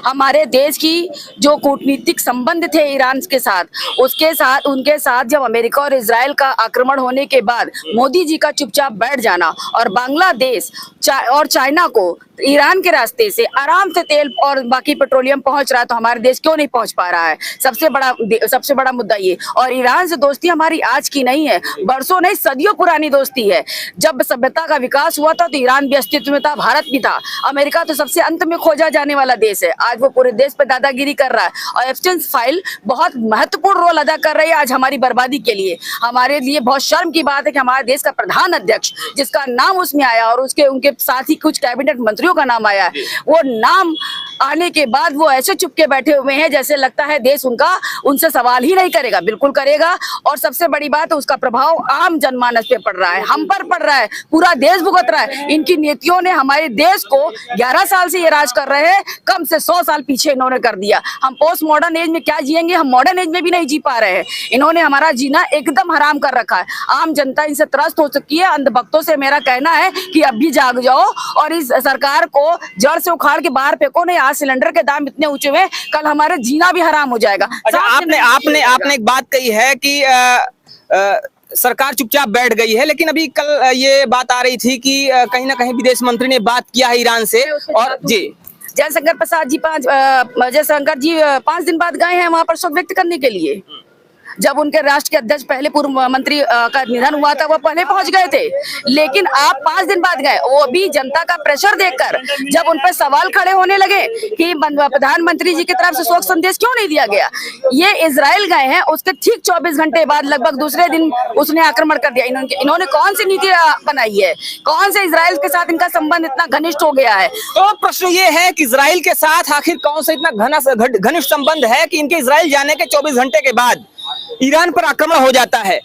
हमारे देश की जो कूटनीतिक संबंध थे ईरान के साथ, उनके साथ जब अमेरिका और इजराइल का आक्रमण होने के बाद मोदी जी का चुपचाप बैठ जाना और बांग्लादेश और चाइना को ईरान के रास्ते से आराम से तेल और बाकी पेट्रोलियम पहुंच रहा है, तो हमारे देश क्यों नहीं पहुंच पा रहा है? सबसे बड़ा मुद्दा ये। और ईरान से दोस्ती हमारी आज की नहीं है, बरसों नहीं सदियों पुरानी दोस्ती है। जब सभ्यता का विकास हुआ था तो ईरान भी अस्तित्व में था, भारत भी था। अमेरिका तो सबसे अंत में खोजा जाने वाला देश है, आज वो पूरे देश पे दादागिरी कर रहा है। और एप्स्टाइन फाइल बहुत महत्वपूर्ण रोल अदा कर रही है आज हमारी बर्बादी के लिए। हमारे लिए बहुत शर्म की बात है कि हमारे देश का प्रधान अध्यक्ष, जिसका नाम उसमें आया और उनके साथ ही कुछ कैबिनेट मंत्रियों का नाम आया, वो नाम आने के बाद वो ऐसे चुपके बैठे हुए हैं जैसे लगता है देश उनसे सवाल ही नहीं करेगा। बिल्कुल करेगा। और सबसे बड़ी बात है, उसका प्रभाव आम जनमानस पे पड़ रहा है, हम पर पड़ रहा है, पूरा देश भुगत रहा है। इनकी नीतियों ने हमारे देश को 11 साल से ये राज कर रहे हैं, कम से 100 साल पीछे इन्होंने कर दिया। हम पोस्ट मॉडर्न एज में क्या जिएंगे? हम मॉडर्न एज में भी नहीं जी पा रहे हैं। इन्होंने हमारा जीना एकदम हराम कर रखा है। आम जनता इनसे त्रस्त हो चुकी है। अंधभक्तों से मेरा कहना है कि अब भी जाग जाओ और इस सरकार को जड़ से उखाड़ के बाहर फेंको, नहीं आज सिलेंडर के दाम इतने ऊंचे हुए, कल हमारे जीना भी हराम हो जाएगा। अच्छा, आपने एक बात कही है कि सरकार चुपचाप बैठ गई है, लेकिन अभी कल ये बात आ रही थी कि कहीं ना कहीं विदेश मंत्री ने बात किया है ईरान से। और जी, जयशंकर प्रसाद जी जयशंकर जी 5 दिन बाद गए हैं वहां पर शोक व्यक्त करने के लिए। जब उनके राष्ट्र के अध्यक्ष पहले पूर्व मंत्री का निधन हुआ था, वो पहले पहुंच गए थे, लेकिन आप 5 दिन बाद गए, वो भी जनता का प्रेशर देखकर। जब उन पर सवाल खड़े होने लगे कि प्रधानमंत्री जी की तरफ से शोक संदेश क्यों नहीं दिया गया, ये इजराइल गए हैं, उसके ठीक 24 घंटे बाद लगभग दूसरे दिन उसने आक्रमण कर दिया। इन्होंने कौन सी नीति बनाई है? कौन से इजराइल के साथ इनका संबंध इतना घनिष्ठ हो गया है? तो प्रश्न ये है कि इजराइल के साथ आखिर कौन सा इतना घनिष्ठ संबंध है कि इनके इजराइल जाने के 24 घंटे के बाद ईरान पर आक्रमण हो जाता है।